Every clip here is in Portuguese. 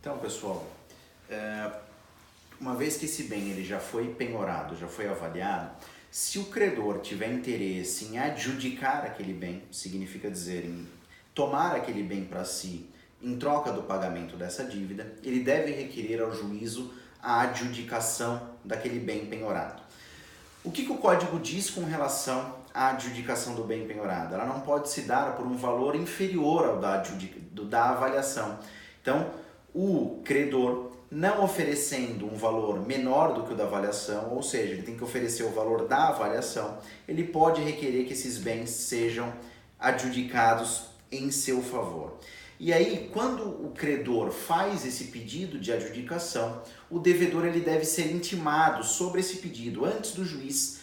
Então, pessoal, uma vez que esse bem ele já foi penhorado, já foi avaliado, se o credor tiver interesse em adjudicar aquele bem, significa dizer, em tomar aquele bem para si em troca do pagamento dessa dívida, ele deve requerer ao juízo a adjudicação daquele bem penhorado. O que o código diz com relação à adjudicação do bem penhorado? Ela não pode se dar por um valor inferior ao da avaliação. Então, o credor, não oferecendo um valor menor do que o da avaliação, ou seja, ele tem que oferecer o valor da avaliação, ele pode requerer que esses bens sejam adjudicados em seu favor. E aí, quando o credor faz esse pedido de adjudicação, o devedor ele deve ser intimado sobre esse pedido antes do juiz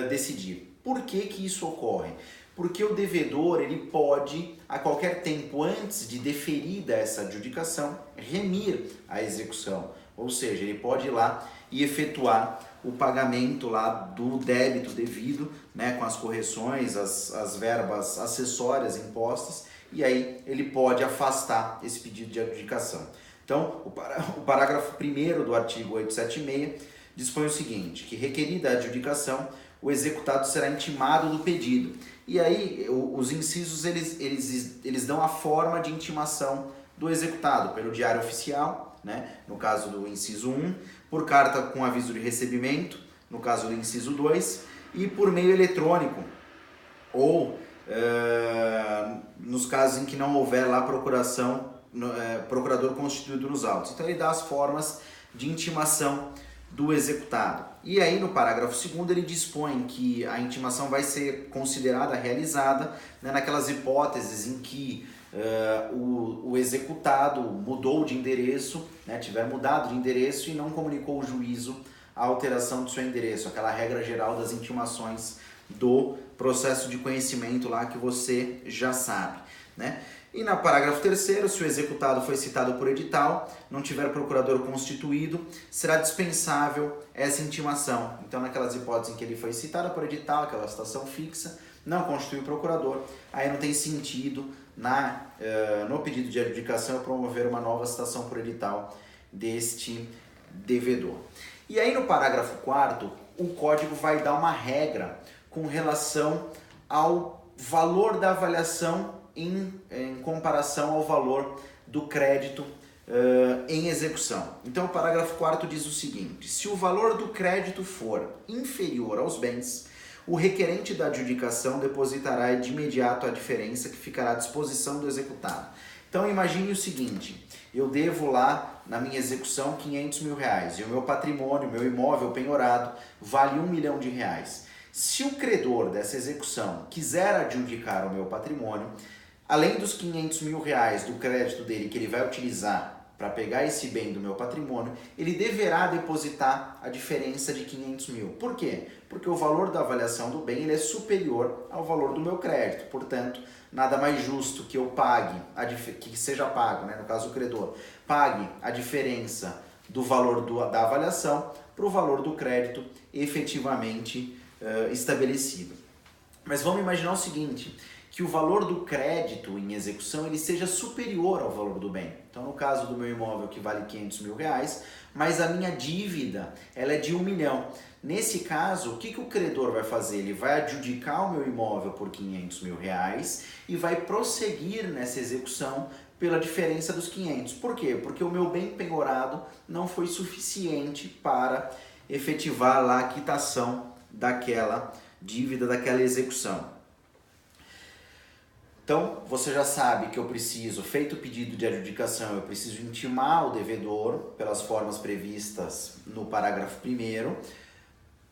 decidir. Por que isso ocorre? Porque o devedor ele pode, a qualquer tempo antes de deferida essa adjudicação, remir a execução. Ou seja, ele pode ir lá e efetuar o pagamento lá do débito devido, né, com as correções, as verbas acessórias impostas, e aí ele pode afastar esse pedido de adjudicação. Então, o parágrafo 1º do artigo 876 dispõe o seguinte, que requerida a adjudicação, o executado será intimado do pedido. E aí, os incisos, eles dão a forma de intimação do executado, pelo diário oficial, né? No caso do inciso 1, por carta com aviso de recebimento, no caso do inciso 2, e por meio eletrônico, ou nos casos em que não houver lá procurador constituído nos autos. Então, ele dá as formas de intimação do executado. E aí no parágrafo 2º ele dispõe que a intimação vai ser considerada realizada, né, naquelas hipóteses em que o executado mudou de endereço, né, tiver mudado de endereço e não comunicou ao juízo a alteração do seu endereço, aquela regra geral das intimações do processo de conhecimento lá que você já sabe, né? E no parágrafo 3º, se o executado foi citado por edital, não tiver procurador constituído, será dispensável essa intimação. Então, naquelas hipóteses em que ele foi citado por edital, aquela citação fixa, não constitui o procurador, aí não tem sentido no pedido de adjudicação eu promover uma nova citação por edital deste devedor. E aí no parágrafo 4º, o código vai dar uma regra com relação ao valor da avaliação em comparação ao valor do crédito em execução. Então o parágrafo 4º diz o seguinte, se o valor do crédito for inferior aos bens, o requerente da adjudicação depositará de imediato a diferença que ficará à disposição do executado. Então imagine o seguinte, eu devo lá na minha execução R$500 mil e o meu patrimônio, meu imóvel penhorado vale R$1 milhão. Se o credor dessa execução quiser adjudicar o meu patrimônio, além dos R$500 mil do crédito dele que ele vai utilizar para pegar esse bem do meu patrimônio, ele deverá depositar a diferença de R$500 mil. Por quê? Porque o valor da avaliação do bem ele é superior ao valor do meu crédito. Portanto, nada mais justo que eu pague, que seja pago, né, no caso o credor, pague a diferença do valor da avaliação para o valor do crédito efetivamente estabelecido. Mas vamos imaginar o seguinte, que o valor do crédito em execução ele seja superior ao valor do bem. Então, no caso do meu imóvel que vale R$500 mil, mas a minha dívida ela é de R$1 milhão. Nesse caso, o que o credor vai fazer? Ele vai adjudicar o meu imóvel por R$500 mil e vai prosseguir nessa execução pela diferença dos 500. Por quê? Porque o meu bem penhorado não foi suficiente para efetivar lá a quitação daquela dívida, daquela execução. Então, você já sabe que eu preciso, feito o pedido de adjudicação, eu preciso intimar o devedor pelas formas previstas no parágrafo 1º.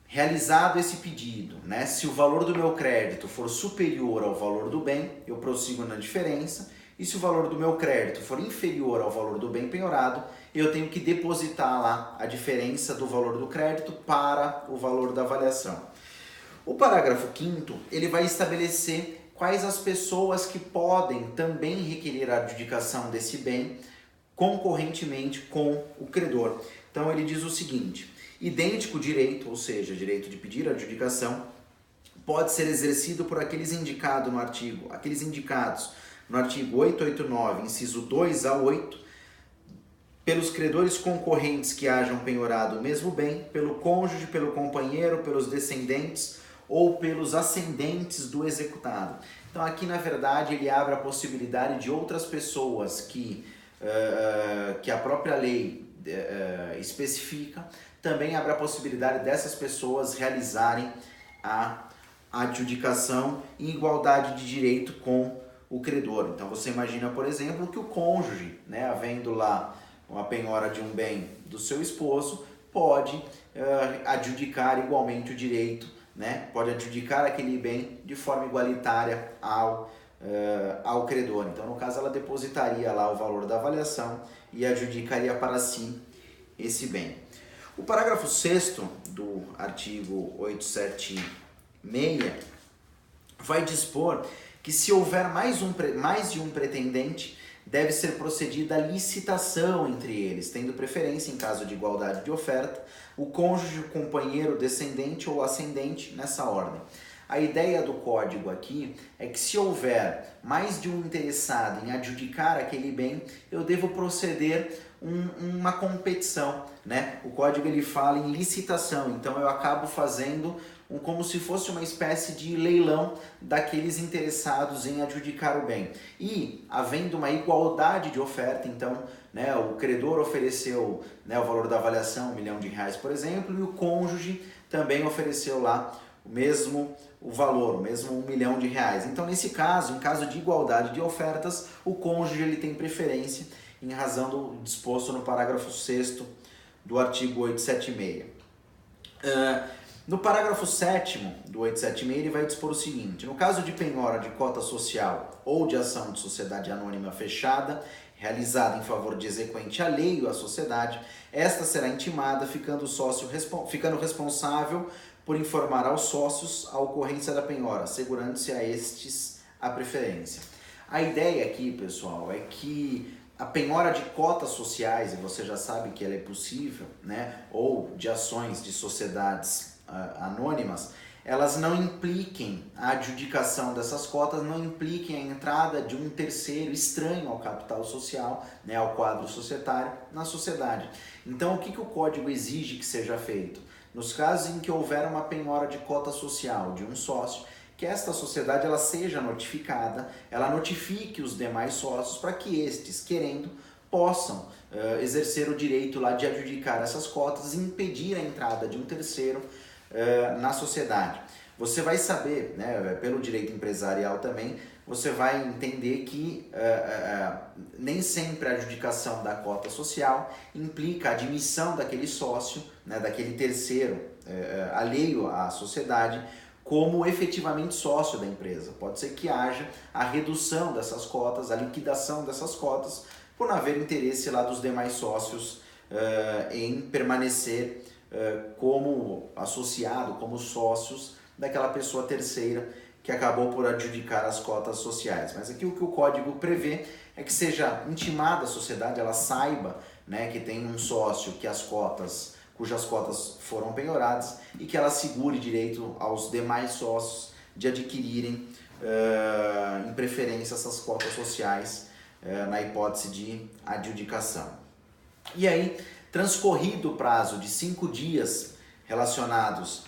Realizado esse pedido, né, se o valor do meu crédito for superior ao valor do bem, eu prossigo na diferença. E se o valor do meu crédito for inferior ao valor do bem penhorado, eu tenho que depositar lá a diferença do valor do crédito para o valor da avaliação. O parágrafo 5º, ele vai estabelecer quais as pessoas que podem também requerer a adjudicação desse bem concorrentemente com o credor. Então ele diz o seguinte, idêntico direito, ou seja, direito de pedir a adjudicação, pode ser exercido por aqueles indicados no artigo 889, inciso 2 a 8, pelos credores concorrentes que hajam penhorado o mesmo bem, pelo cônjuge, pelo companheiro, pelos descendentes ou pelos ascendentes do executado. Então aqui na verdade ele abre a possibilidade de outras pessoas que a própria lei especifica, também abre a possibilidade dessas pessoas realizarem a adjudicação em igualdade de direito com o credor. Então você imagina, por exemplo, que o cônjuge, né, havendo lá uma penhora de um bem do seu esposo, pode adjudicar igualmente o direito, né, pode adjudicar aquele bem de forma igualitária ao credor. Então, no caso, ela depositaria lá o valor da avaliação e adjudicaria para si esse bem. O parágrafo 6º do artigo 876 vai dispor que se houver mais de um pretendente, deve ser procedida a licitação entre eles, tendo preferência, em caso de igualdade de oferta, o cônjuge, o companheiro, descendente ou ascendente nessa ordem. A ideia do código aqui é que se houver mais de um interessado em adjudicar aquele bem, eu devo proceder uma competição, né? O código ele fala em licitação, então eu acabo fazendo como se fosse uma espécie de leilão daqueles interessados em adjudicar o bem. E, havendo uma igualdade de oferta, então, né, o credor ofereceu, né, o valor da avaliação, R$1 milhão, por exemplo, e o cônjuge também ofereceu lá o valor, o mesmo R$1 milhão. Então, nesse caso, em caso de igualdade de ofertas, o cônjuge ele tem preferência em razão do disposto no parágrafo 6º do artigo 876. No parágrafo 7º do 876, ele vai dispor o seguinte: no caso de penhora de cota social ou de ação de sociedade anônima fechada, realizada em favor de exequente alheio à sociedade, esta será intimada, ficando responsável por informar aos sócios a ocorrência da penhora, assegurando-se a estes a preferência. A ideia aqui, pessoal, é que a penhora de cotas sociais, e você já sabe que ela é possível, né, ou de ações de sociedades anônimas, elas não impliquem a adjudicação dessas cotas, não impliquem a entrada de um terceiro estranho ao capital social, né, ao quadro societário, na sociedade. Então, o que o código exige que seja feito? Nos casos em que houver uma penhora de cota social de um sócio, que esta sociedade ela seja notificada, ela notifique os demais sócios para que estes, querendo, possam exercer o direito lá de adjudicar essas cotas e impedir a entrada de um terceiro na sociedade. Você vai saber, né, pelo direito empresarial também, você vai entender que nem sempre a adjudicação da cota social implica a admissão daquele sócio, né, daquele terceiro alheio à sociedade, como efetivamente sócio da empresa. Pode ser que haja a redução dessas cotas, a liquidação dessas cotas, por não haver interesse lá dos demais sócios em permanecer como associado, como sócios daquela pessoa terceira que acabou por adjudicar as cotas sociais. Mas aqui o que o código prevê é que seja intimada a sociedade, ela saiba, né, que tem um sócio cujas cotas foram penhoradas e que ela assegure direito aos demais sócios de adquirirem em preferência essas cotas sociais na hipótese de adjudicação. E aí, transcorrido o prazo de 5 dias relacionados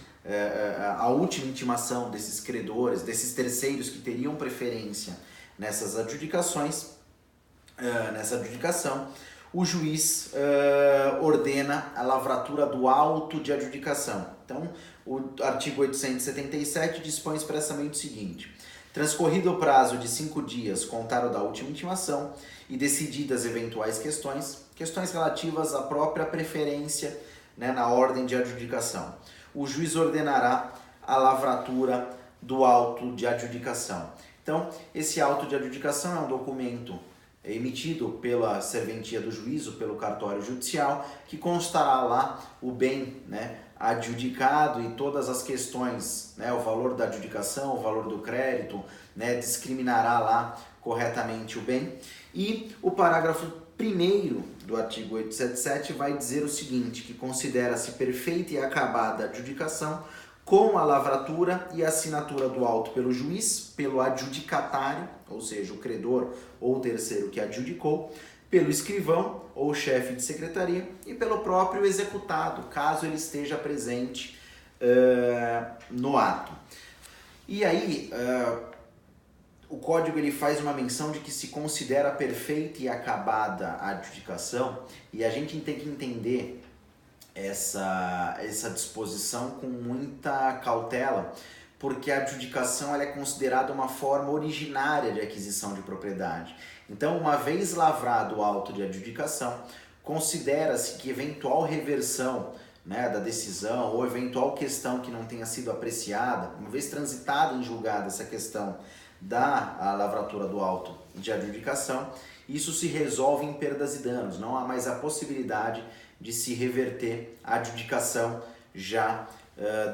à última intimação desses credores, desses terceiros que teriam preferência nessa adjudicação, o juiz ordena a lavratura do auto de adjudicação. Então, o artigo 877 dispõe expressamente o seguinte: transcorrido o prazo de 5 dias, contado da última intimação, e decididas eventuais questões relativas à própria preferência, né, na ordem de adjudicação, o juiz ordenará a lavratura do auto de adjudicação. Então, esse auto de adjudicação é um documento emitido pela serventia do juízo, pelo cartório judicial, que constará lá o bem, né, adjudicado e todas as questões, né, o valor da adjudicação, o valor do crédito, né, discriminará lá corretamente o bem. E o parágrafo 1º do artigo 877 vai dizer o seguinte, que considera-se perfeita e acabada a adjudicação com a lavratura e assinatura do auto pelo juiz, pelo adjudicatário, ou seja, o credor ou o terceiro que adjudicou, pelo escrivão ou chefe de secretaria e pelo próprio executado, caso ele esteja presente no ato. E aí, o código ele faz uma menção de que se considera perfeita e acabada a adjudicação, e a gente tem que entender essa disposição com muita cautela, porque a adjudicação ela é considerada uma forma originária de aquisição de propriedade. Então, uma vez lavrado o auto de adjudicação, considera-se que eventual reversão, né, da decisão ou eventual questão que não tenha sido apreciada, uma vez transitada em julgado essa questão da lavratura do auto de adjudicação, isso se resolve em perdas e danos, não há mais a possibilidade de se reverter a adjudicação já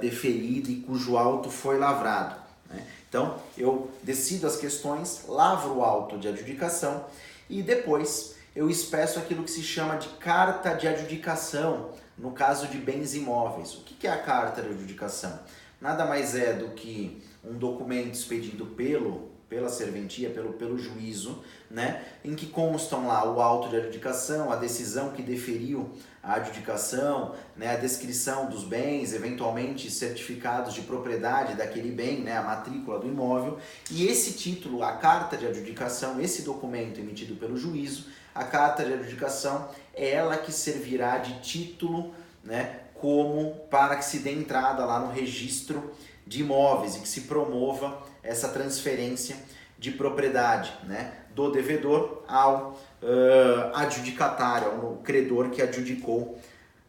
deferida e cujo auto foi lavrado, né? Então, eu decido as questões, lavro o auto de adjudicação e depois eu expresso aquilo que se chama de carta de adjudicação, no caso de bens imóveis. O que é a carta de adjudicação? Nada mais é do que um documento expedido pela serventia, pelo juízo, né, em que constam lá o auto de adjudicação, a decisão que deferiu a adjudicação, né, a descrição dos bens, eventualmente certificados de propriedade daquele bem, né, a matrícula do imóvel, e esse título, a carta de adjudicação, esse documento emitido pelo juízo, a carta de adjudicação é ela que servirá de título, né, como para que se dê entrada lá no registro de imóveis e que se promova essa transferência de propriedade, né, do devedor ao adjudicatário, ao credor que adjudicou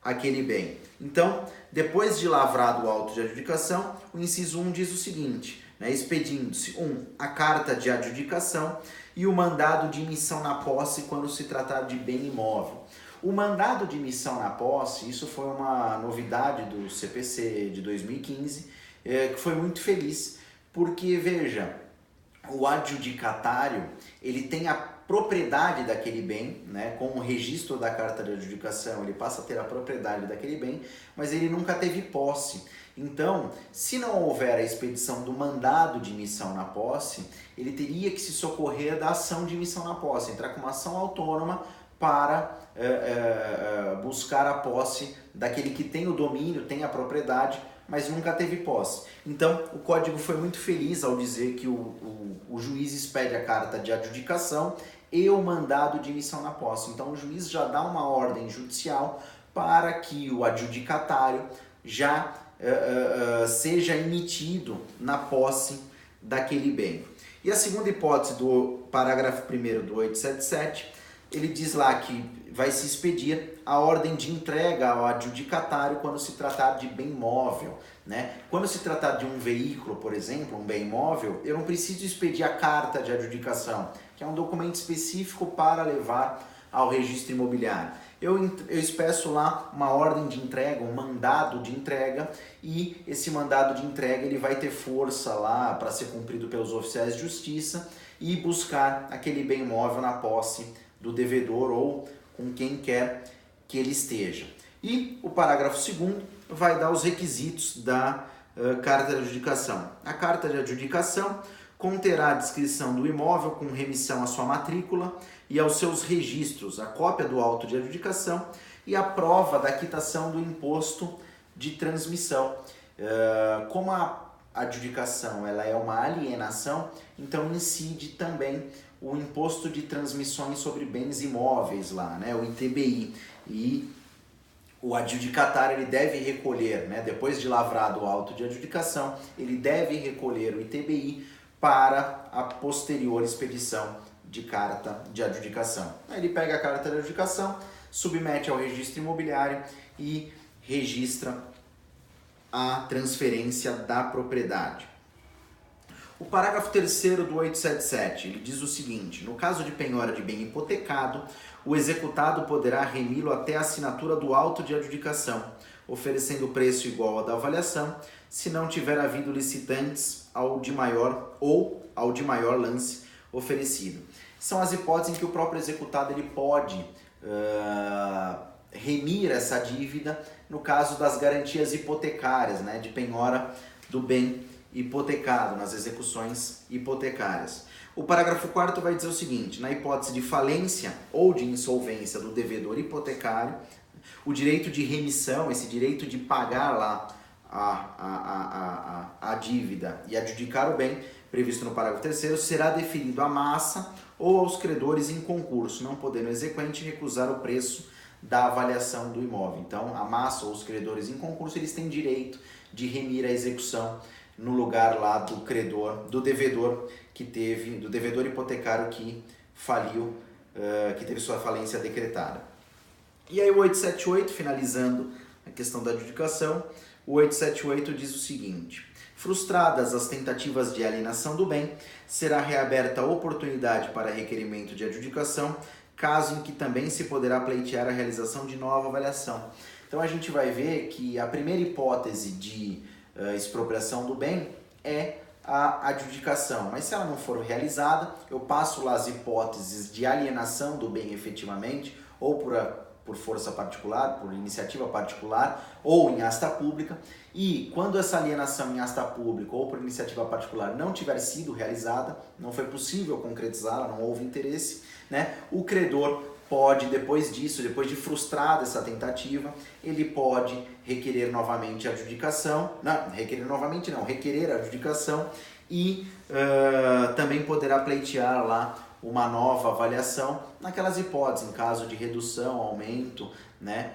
aquele bem. Então, depois de lavrado o auto de adjudicação, o inciso 1 diz o seguinte, né, expedindo-se a carta de adjudicação e o mandado de imissão na posse quando se tratar de bem imóvel. O mandado de imissão na posse, isso foi uma novidade do CPC de 2015, que foi muito feliz, porque, veja, o adjudicatário, ele tem a propriedade daquele bem, né, com o registro da carta de adjudicação, ele passa a ter a propriedade daquele bem, mas ele nunca teve posse. Então, se não houver a expedição do mandado de imissão na posse, ele teria que se socorrer da ação de imissão na posse, entrar com uma ação autônoma para buscar a posse daquele que tem o domínio, tem a propriedade, mas nunca teve posse. Então, o código foi muito feliz ao dizer que o juiz expede a carta de adjudicação e o mandado de imissão na posse. Então, o juiz já dá uma ordem judicial para que o adjudicatário já seja emitido na posse daquele bem. E a segunda hipótese do parágrafo 1º do 877, ele diz lá que vai se expedir a ordem de entrega ao adjudicatário quando se tratar de bem móvel, né? Quando se tratar de um veículo, por exemplo, um bem móvel, eu não preciso expedir a carta de adjudicação, que é um documento específico para levar ao registro imobiliário. Eu expresso lá uma ordem de entrega, um mandado de entrega, e esse mandado de entrega ele vai ter força lá para ser cumprido pelos oficiais de justiça e buscar aquele bem imóvel na posse do devedor ou com quem quer que ele esteja. E o parágrafo 2º vai dar os requisitos da carta de adjudicação. A carta de adjudicação conterá a descrição do imóvel com remissão à sua matrícula e aos seus registros, a cópia do auto de adjudicação e a prova da quitação do imposto de transmissão. Como a adjudicação ela é uma alienação, então incide também o imposto de transmissões sobre bens imóveis lá, né, o ITBI. E o adjudicatário ele deve recolher, né, depois de lavrado o auto de adjudicação, ele deve recolher o ITBI para a posterior expedição de carta de adjudicação. Aí ele pega a carta de adjudicação, submete ao registro imobiliário e registra a transferência da propriedade. O parágrafo 3º do 877, ele diz o seguinte: no caso de penhora de bem hipotecado, o executado poderá remi-lo até a assinatura do auto de adjudicação, oferecendo preço igual ao da avaliação, se não tiver havido licitantes ao de maior lance oferecido. São as hipóteses em que o próprio executado ele pode remir essa dívida no caso das garantias hipotecárias, né, de penhora do bem hipotecado, nas execuções hipotecárias. O parágrafo 4º vai dizer o seguinte: na hipótese de falência ou de insolvência do devedor hipotecário, o direito de remissão, esse direito de pagar lá a dívida e adjudicar o bem, previsto no parágrafo 3º, será deferido à massa ou aos credores em concurso, não podendo o exequente recusar o preço da avaliação do imóvel. Então, a massa ou os credores em concurso, eles têm direito de remir a execução no lugar lá do credor, do devedor do devedor hipotecário que faliu, que teve sua falência decretada. E aí o 878, finalizando a questão da adjudicação, o 878 diz o seguinte: frustradas as tentativas de alienação do bem, será reaberta a oportunidade para requerimento de adjudicação, caso em que também se poderá pleitear a realização de nova avaliação. Então a gente vai ver que a primeira hipótese de expropriação do bem é a adjudicação, mas se ela não for realizada, eu passo lá as hipóteses de alienação do bem efetivamente, ou por força particular, por iniciativa particular, ou em asta pública, e quando essa alienação em asta pública ou por iniciativa particular não tiver sido realizada, não foi possível concretizá-la, não houve interesse, né, o credor pode, depois disso, depois de frustrada essa tentativa, ele pode requerer novamente a adjudicação, requerer a adjudicação e também poderá pleitear lá uma nova avaliação naquelas hipóteses, em caso de redução, aumento, né,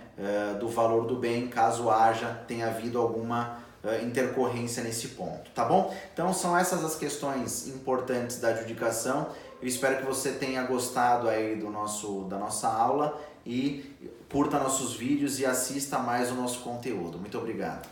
do valor do bem, caso tenha havido alguma intercorrência nesse ponto, tá bom? Então são essas as questões importantes da adjudicação. Eu espero que você tenha gostado aí da nossa aula e curta nossos vídeos e assista mais o nosso conteúdo. Muito obrigado.